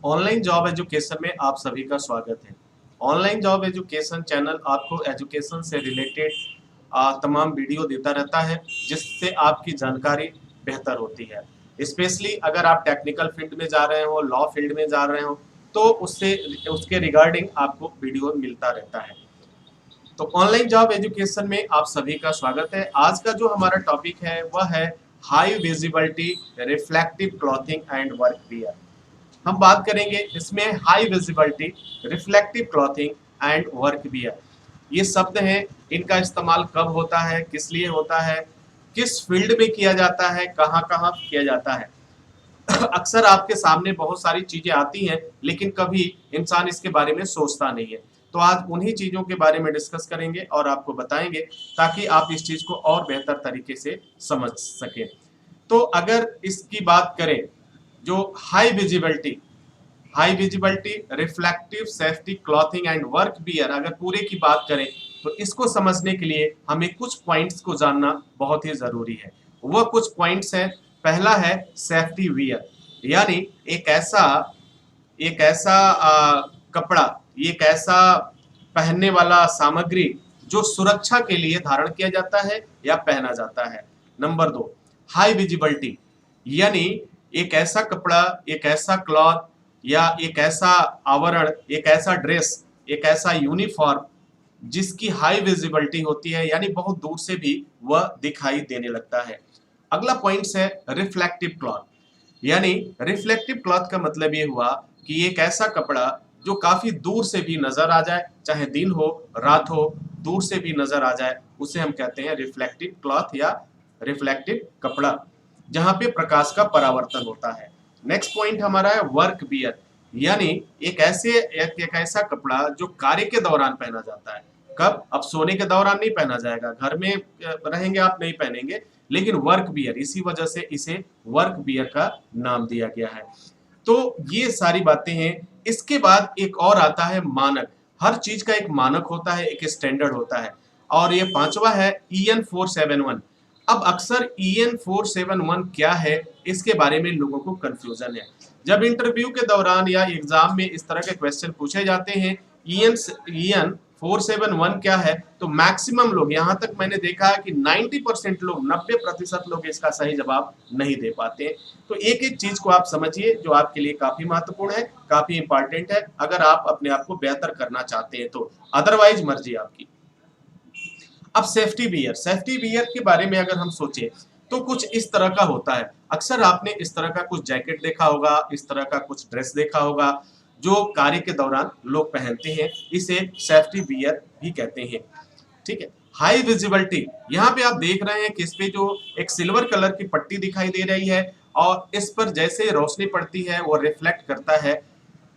Online job education में आप सभी का स्वागत है। ऑनलाइन जॉब एजुकेशन चैनल आपको एजुकेशन से रिलेटेड तमाम वीडियो देता रहता है, जिससे आपकी जानकारी बेहतर होती है। स्पेशली अगर आप टेक्निकल फील्ड में जा रहे हो, लॉ फील्ड में जा रहे हो, तो उससे उसके रिगार्डिंग आपको वीडियो मिलता रहता है। तो ऑनलाइन जॉब एजुकेशन में आप सभी का स्वागत है। आज का जो हमारा टॉपिक है वह है high visibility reflective clothing and work wear. हम बात करेंगे इसमें high visibility, reflective clothing and work wear. ये शब्द हैं, इनका इस्तेमाल कब होता है, किस लिए होता है, किस फील्ड में किया जाता है, कहाँ कहाँ किया जाता है। अक्सर आपके सामने बहुत सारी चीजें आती हैं, लेकिन कभी इंसान इसके बारे में सोचता नहीं है। तो आज उन्हीं चीजों के बारे में डिस्कस करेंगे और आपको बताएंगे, ताकि आप इस चीज को और बेहतर तरीके से समझ सकें। तो अगर इसकी बात करें, जो high visibility reflective safety clothing and work wear, अगर पूरे की बात करें तो इसको समझने के लिए हमें कुछ पॉइंट्स को जानना बहुत ही जरूरी है। वह कुछ पॉइंट्स हैं। पहला है सेफ्टी वियर, यानी एक ऐसा कपड़ा, एक ऐसा पहनने वाला सामग्री जो सुरक्षा के लिए धारण किया जाता है या पहना जाता है। नंबर दो, हाई विजिबिलिटी, यानी एक ऐसा कपड़ा, एक ऐसा क्लॉथ या एक ऐसा आवरण, एक ऐसा ड्रेस, एक ऐसा यूनिफॉर्म जिसकी हाई विजिबिलिटी होती है, यानी बहुत दूर से भी वह दिखाई देने लगता है। अगला पॉइंट है रिफ्लेक्टिव क्लॉथ, यानी रिफ्लेक्टिव क्लॉथ का मतलब ये हुआ कि एक ऐसा कपड़ा जो काफी दूर से भी नजर आ जाए, चाहे दिन हो रात हो, दूर से भी नजर आ जाए, उसे हम कहते हैं रिफ्लेक्टिव क्लॉथ या रिफ्लेक्टिव कपड़ा, जहां पे प्रकाश का परावर्तन होता है। नेक्स्ट पॉइंट हमारा है वर्क वियर, यानी एक ऐसा कपड़ा जो कार्य के दौरान पहना जाता है। कब? अब सोने के दौरान नहीं पहना जाएगा, घर में रहेंगे आप नहीं पहनेंगे, लेकिन वर्क वियर, इसी वजह से इसे वर्क वियर का नाम दिया गया है। तो ये सारी बातें हैं। इसके बाद एक और आता है मानक। हर चीज का एक मानक होता है, एक स्टैंडर्ड होता है, और ये पांचवा है EN 471। अब अक्सर EN 471 क्या है, इसके बारे में लोगों को कंफ्यूजन है। जब इंटरव्यू के दौरान या एग्जाम में इस तरह के क्वेश्चन पूछे जाते हैं, EN 471 क्या है, तो मैक्सिमम लोग, यहां तक मैंने देखा है कि 90% लोग, 90% लोग इसका सही जवाब नहीं दे पाते हैं। तो एक एक चीज को आप समझिए, जो आपके लिए काफी महत्वपूर्ण है, काफी इंपॉर्टेंट है, अगर आप अपने आप को बेहतर करना चाहते हैं तो। अदरवाइज मर्जी आपकी। अब सेफ्टी वियर के बारे में अगर हम सोचें तो कुछ इस तरह का होता है। अक्सर आपने इस तरह का कुछ जैकेट देखा होगा, इस तरह का कुछ ड्रेस देखा होगा, जो कार्य के दौरान लोग पहनते हैं। इसे सेफ्टी वियर भी कहते हैं। ठीक है। हाई विजिबिलिटी, यहाँ पे आप देख रहे हैं कि इस पे जो एक सिल्वर कलर की पट्टी दिखाई दे रही है, और इस पर जैसे रोशनी पड़ती है वो रिफ्लेक्ट करता है।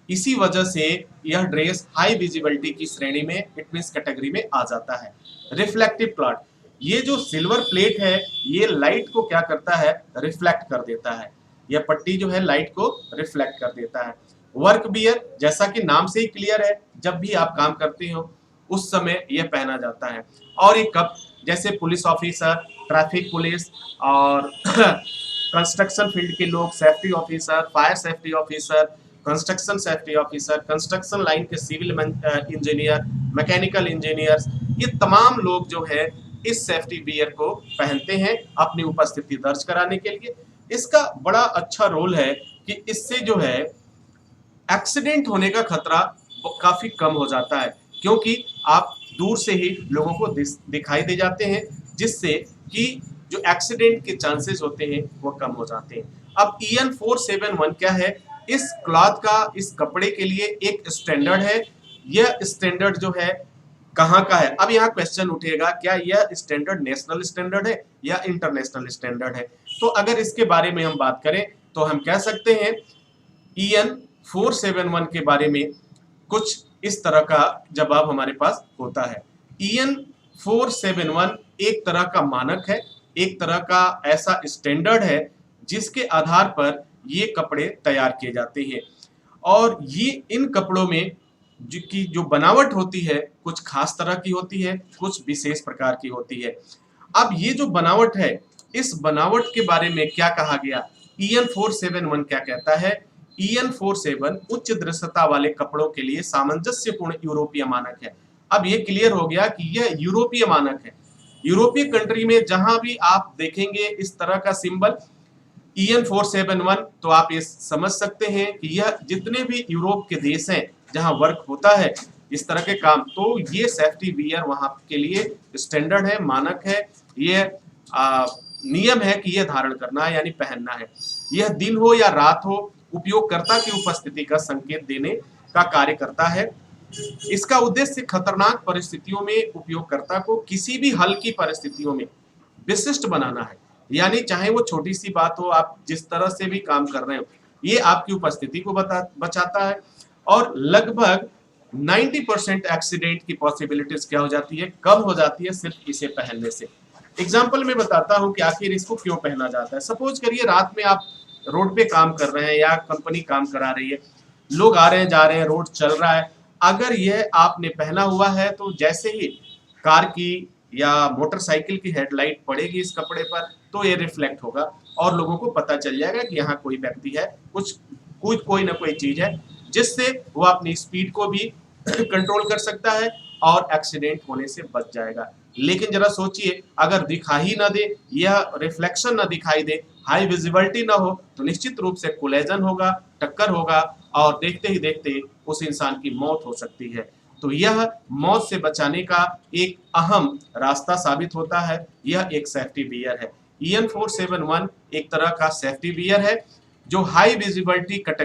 इसी वजह से यह ड्रेस हाई विजिबिलिटी की श्रेणी में, इट मींस कैटेगरी में आ जाता है। रिफ्लेक्टिव प्लॉट, ये जो सिल्वर प्लेट है ये लाइट को क्या करता है, रिफ्लेक्ट कर देता है। यह पट्टी जो है लाइट को रिफ्लेक्ट कर देता है। वर्क बियर, जैसा कि नाम से ही क्लियर है, जब भी आप काम करते हो उस समय यह पहना जाता है। और एक कप, जैसे पुलिस ऑफिसर, ट्रैफिक पुलिस और कंस्ट्रक्शन फील्ड के लोग, safety officer, fire safety officer, construction safety officer, construction line के सिविल इंजीनियर, मैकेनिकल इंजीनियर्स, ये तमाम लोग जो है इस सेफ्टी वियर को पहनते हैं अपनी उपस्थिति दर्ज कराने के लिए। इसका बड़ा अच्छा रोल है कि इससे जो है एक्सीडेंट होने का खतरा काफी कम हो जाता है, क्योंकि आप दूर से ही लोगों को दिखाई दे जाते हैं, जिससे कि जो एक्सीडेंट के चांसेस होते हैं वो कम हो जाते हैं। अब EN 471 क्या है? इस क्लॉथ का, इस कपड़े के लिए एक स्टैंडर्ड है। यह स्टैंडर्ड जो है कहाँ का है? अब यहाँ क्वेश्चन उठेगा, क्या यह स्टैंडर्ड नेशनल स्टैंडर्ड है या इंटरनेशनल स्टैंडर्ड है? तो अगर इसके बारे में हम बात करें तो हम कह सकते हैं EN 471 के बारे में कुछ इस तरह का जवाब हमारे पास होता है। EN 471 एक तरह का मानक है, एक तरह का ऐसा स्टैंडर्ड है जिसके आधार पर ये कपड़े तैयार किए जाते हैं। और ये इन कपड़ों में की जो बनावट होती है कुछ खास तरह की होती है, कुछ विशेष प्रकार की होती है। अब ये जो बनावट है, इस बनावट के बारे में क्या कहा गया? EN 471 क्या कहता है EN47 उच्च दृश्यता वाले कपड़ों के लिए सामंजस्यपूर्ण यूरोपीय मानक है। अब ये क्लियर हो गया कि यह यूरोपीय मानक है। यूरोपीय कंट्री में जहां भी आप देखेंगे इस तरह का सिंबल EN471, तो आप ये समझ सकते हैं कि यह जितने भी यूरोप के देश हैं जहां वर्क होता है इस तरह के काम, तो ये सेफ्टी वियर वहां के लिए स्टैंडर्ड है, मानक है, ये नियम है कि यह धारण करना है यानी पहनना है। यह दिन हो या रात हो, उपयोगकर्ता की उपस्थिति का संकेत देने का कार्य करता है। इसका उद्देश्य खतरनाक परिस्थितियों में उपयोगकर्ता को किसी भी हल्की परिस्थितियों में विशिष्ट बनाना है, यानी चाहे वो छोटी सी बात हो, आप जिस तरह से भी काम कर रहे हो, ये आपकी उपस्थिति को बचाता है। और लगभग 90% एक्सीडेंट की पॉसिबिलिटीज क्या हो जाती है, कम हो जाती है सिर्फ इसे पहनने से। एग्जाम्पल में बताता हूं कि आखिर इसको क्यों पहना जाता है। सपोज करिए रात में आप रोड पे काम कर रहे हैं या कंपनी काम करा रही है, लोग आ रहे हैं जा रहे हैं, रोड चल रहा है, अगर यह आपने पहना हुआ है तो जैसे ही कार की या मोटरसाइकिल की हेडलाइट पड़ेगी इस कपड़े पर तो ये रिफ्लेक्ट होगा और लोगों को पता चल जाएगा कि यहाँ कोई व्यक्ति है, कोई ना कोई चीज है, जिससे वो अपनी स्पीड को भी कंट्रोल कर सकता है और एक्सीडेंट होने से बच जाएगा। लेकिन जरा सोचिए, अगर दिखाई ना दे, यह रिफ्लेक्शन ना दिखाई दे, हाई विजिबिलिटी ना हो, तो निश्चित रूप से कोलिजन होगा, टक्कर होगा और देखते ही देखते उस इंसान की मौत हो सकती है। तो यह मौत से बचाने का एक अहम रास्ता साबित होता है। यह एक सेफ्टी वियर है। EN471 एक तरह का सेफ्टी वियर है जो हाई विजिबिलिटी कैटेगरी